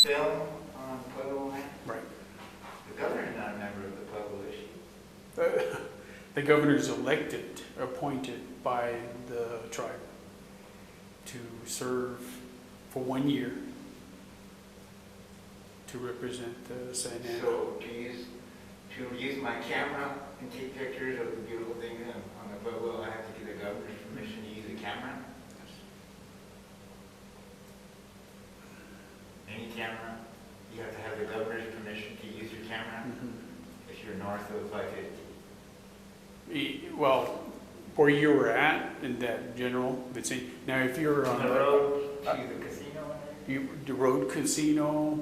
film on Pueblo land? Right. The governor's not a member of the Pueblo, is she? The governor's elected, appointed by the tribe to serve for 1 year to represent the San Ana. So to use my camera and take pictures of the beautiful things on the Pueblo, I have to get the governor's permission to use the camera? Any camera, you have to have the governor's permission to use your camera if you're north of 550. Well, where you were at in that general vicinity. Now, if you're on the road to the casino, the road casino,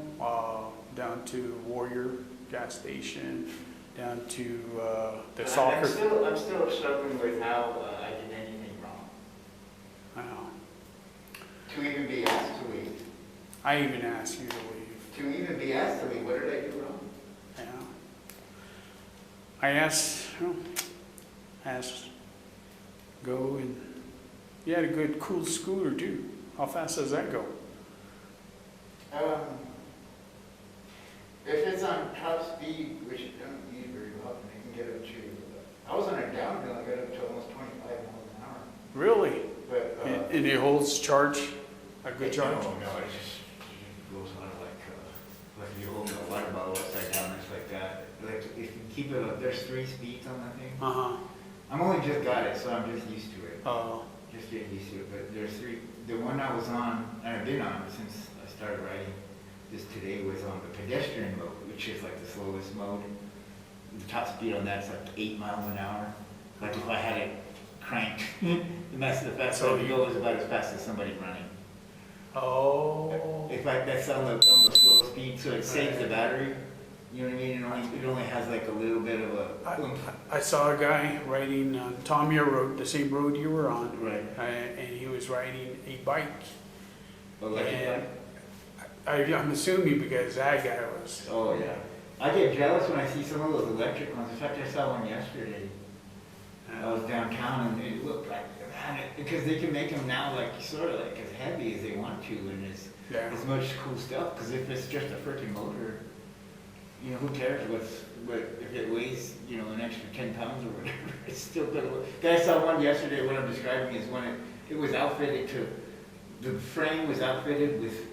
down to Warrior gas station, down to the soccer. I'm still struggling with how I did anything wrong. I know. To even be asked to leave. I even asked you to leave. To even be asked to leave, what did I do wrong? Yeah. I asked, go, and you had a good, cool scooter too. How fast does that go? If it's on top speed, which you don't use very often, you can get up to, I was on a downhill, I got up to almost 25 miles an hour. Really? But, and it holds charge, a good charge? No, it just goes on like you hold a water bottle upside down, it's like that. Like if you keep it up, there's 3 speeds on that thing. I'm only just got it, so I'm just used to it. Just getting used to it, but there's 3. The one I was on, and I've been on since I started riding this today, was on the pedestrian mode, which is like the slowest mode. The top speed on that's like 8 miles an hour. Like if I had it cranked, and that's the fastest I would go is about as fast as somebody running. Oh. If that's on the slow speed, so it saves the battery. You know what I mean? It only has like a little bit of a. I saw a guy riding on Tomia Road, the same road you were on. Right. And he was riding a bike. Electric bike? I'm assuming because that guy was. Oh yeah. I get jealous when I see some of those electric ones. In fact, I saw one yesterday. I was downtown and it looked like, man, because they can make them now like sort of like as heavy as they want to, and it's as much cool stuff. Because if it's just a freaking motor, you know, who cares but if it weighs, you know, an extra 10 pounds or whatever, it's still good. I saw one yesterday. What I'm describing is when it was outfitted to, the frame was outfitted with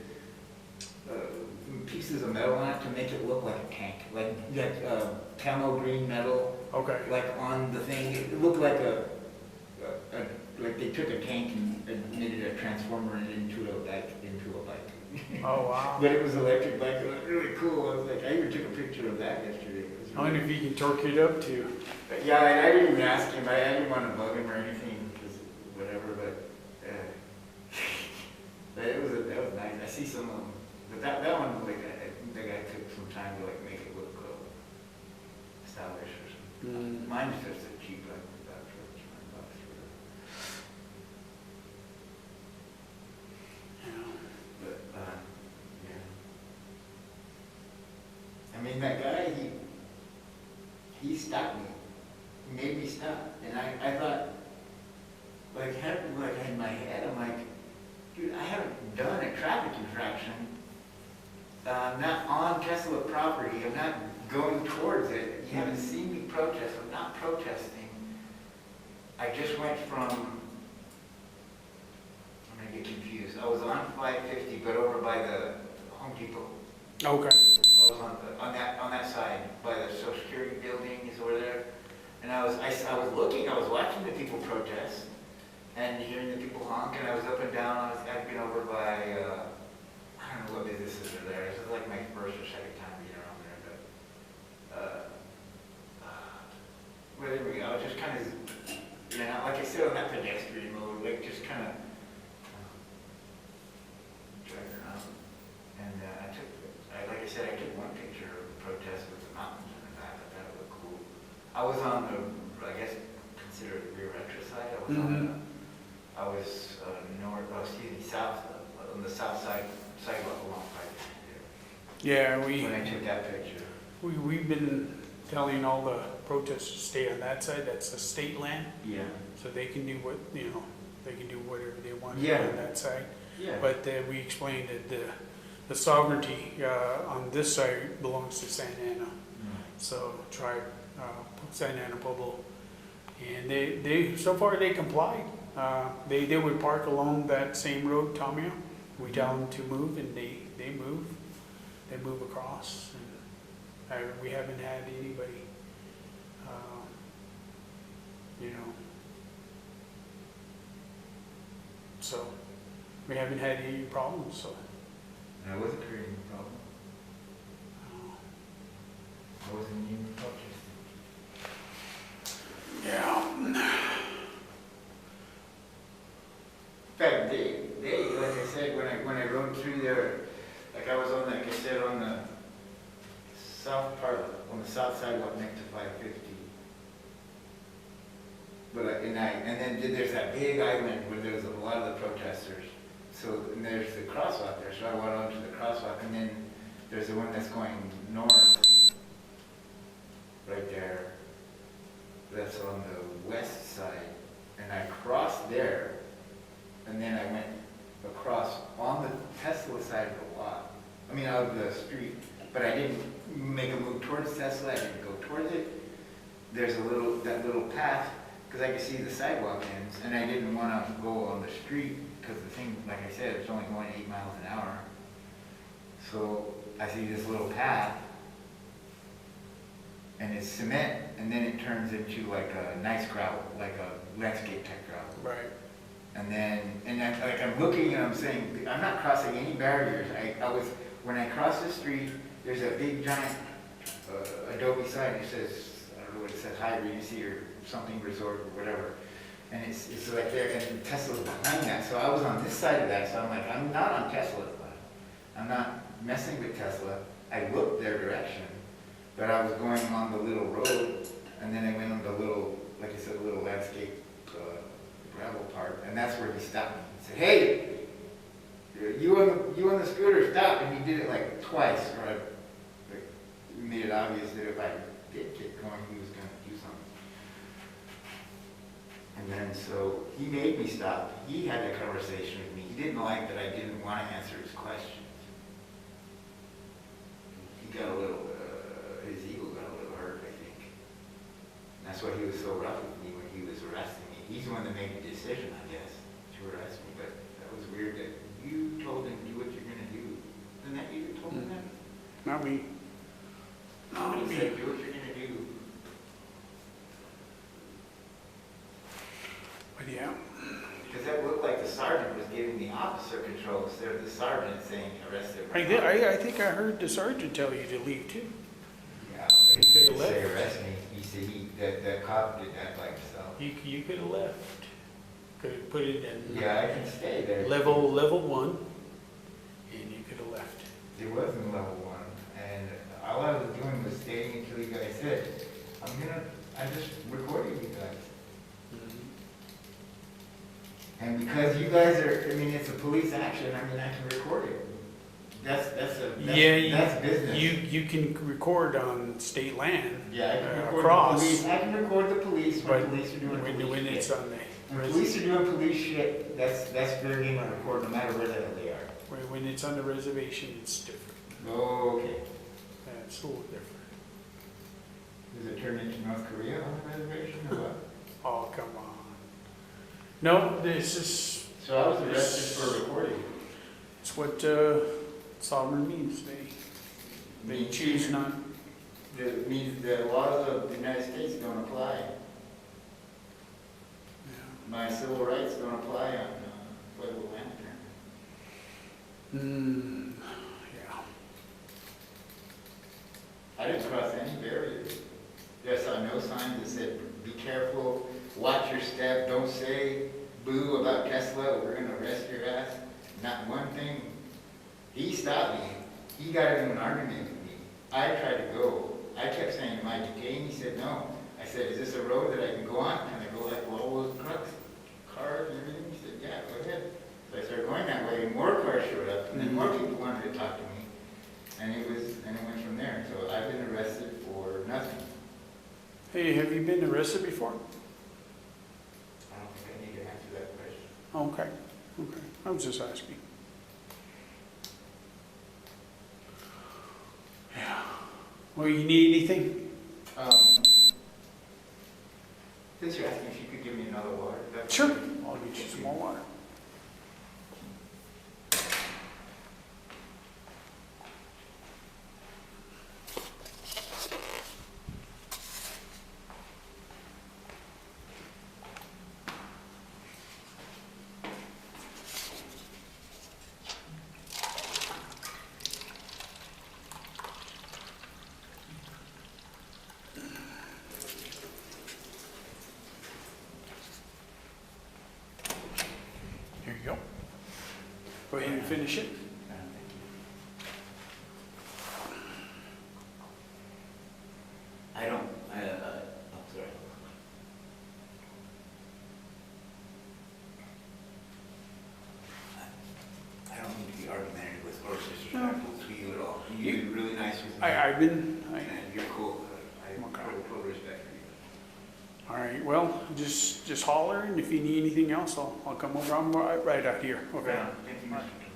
pieces of metal on it to make it look like a tank, like camo green metal. Okay. Like on the thing, it looked like like they took a tank and made it a transformer and into a bike. Oh wow. But it was an electric bike. It looked really cool. I was like, I even took a picture of that yesterday. I wonder if you can torque it up too. Yeah, and I didn't even ask him. I didn't want to bug him or anything, because whatever. But that was nice. I see some of them. But that one, like, the guy took some time to like make it look stylish or something. Mine's just a cheap like that for $20. But yeah. I mean, that guy, he stopped me. He made me stop, and I thought, like in my head, I'm like, dude, I haven't done a traffic infraction. I'm not on Tesla property. I'm not going towards it. You haven't seen me protest. I'm not protesting. I just went from, I'm going to get confused. I was on 550, but over by the Home Depot. Okay. I was on that side by the Social Security building is over there. And I was looking, I was watching the people protest and hearing the people honk, and I was up and down. I'd been over by, I don't know what businesses are there. This is like my first or second time being around there, but well, there we go. I was just kind of, you know, like I said, on that pedestrian mode, like just kind of driving around. And like I said, I took one picture of the protest with the mountains in the back. I thought it looked cool. I was on the, I guess, considered the rear retro side. I was south, on the south side. Sidewalk along 550 Yeah, when I took that picture. We've been telling all the protesters to stay on that side. That's the state land. Yeah. So they can do what, they can do whatever they want Yeah. on that side. Yeah. But we explained that the sovereignty on this side belongs to Santa Ana. So tribe, Santa Ana Pueblo. And they so far they complied. They would park along that same road, Tamia. We tell them to move, and they move. They move across. And we haven't had anybody, you know. So we haven't had any problems. So I wasn't creating a problem. I wasn't even touching. yeah. In fact, they, like I said, when I rode through there, like I was on, like I said, on the south part, on the south sidewalk next to 550. But and then there's that big island where there's a lot of the protesters. So and there's the crosswalk there. So I went onto the crosswalk, and then there's the one that's going north, right there. That's on the west side, and I crossed there, and then I went across on the Tesla side of the lot. I mean, out of the street, but I didn't make a move towards Tesla. I didn't go towards it. There's that little path, because I could see the sidewalk ends, and I didn't want to go on the street because the thing, like I said, it's only going 8 miles an hour. So I see this little path, and it's cement, and then it turns into like a nice gravel, like a landscape type gravel. Right. And then, like I'm looking and I'm saying, I'm not crossing any barriers. When I cross the street, there's a big giant adobe sign that says, I don't know what it says, High Regency or something resort or whatever. And it's like there, and Tesla's behind that. So I was on this side of that, so I'm like, I'm not on Tesla's side. I'm not messing with Tesla. I looked their direction, but I was going on the little road, and then I went on the little, like I said, a little landscape gravel part, and that's where he stopped me. He said, "Hey, you on the scooter, stop!" And he did it like twice, or we made it obvious that if I did get going, he was going to do something. And then so he made me stop. He had a conversation with me. He didn't like that I didn't want to answer his questions. He got a little, his ego got a little hurt, I think. And that's why he was so rough with me when he was arresting me. He's the one that made the decision, I guess, to arrest me. But that was weird that you told him do what you're going to do. Isn't that you told him that? Not me. Not Somebody me. said, do what you're going to do. But yeah. Because that looked like the sergeant was giving the officer control instead of the sergeant saying arrest him. I think I heard the sergeant tell you to leave too. Yeah, He he could've didn't say left. arrest me. He said the cop did that by himself. You could have left. Could have put it in Yeah, I can stay there. level 1, and you could have left. It wasn't level 1, and all I was doing was staying until you guys said, I just recorded you guys. And because you guys are, I mean, it's a police action, I mean, I can record it. That's business. You can record on state land. Yeah, I can record across. the police. I can record the police when But police are doing police when shit. it's on the When police are doing police shit, that's fair game to record no matter where the hell they are. when it's on the reservation, it's different. Okay. It's a little different. Does it turn into North Korea on the reservation or what? Oh, come on. No, this is. So I was arrested for recording. It's what sovereign means. They choose not. That means the laws of the United States don't apply. Yeah. My civil rights don't apply on Pueblo land. Yeah. I didn't cross any barriers. I saw no signs that said, be careful, watch your step, don't say boo about Tesla, we're going to arrest your ass. Not one thing. He stopped me. He got into an argument with me. I tried to go. I kept saying, am I detained? He said, no. I said, is this a road that I can go on? Can I go like all those trucks, cars and everything? He said, yeah, go ahead. So I started going that way, and more cars showed up, and then more people wanted to talk to me. And it went from there. So I've been arrested for nothing. Hey, have you been arrested before? I don't think I need to answer that question. Okay. I was just asking. Well, you need anything? Since you're asking if you could give me another water. that'd be Sure. great. I'll get you some more water. Here you go. Go ahead and finish it. Thank you. I don't, I'm sorry. I don't mean to be argumentative with or disrespectful to you at all. You've been really nice with me. I've been, And you're cool. I have Okay. total respect for you. all right, well, just holler, and if you need anything else, I'll come over. I'm right out here, okay? Thank you, Mr.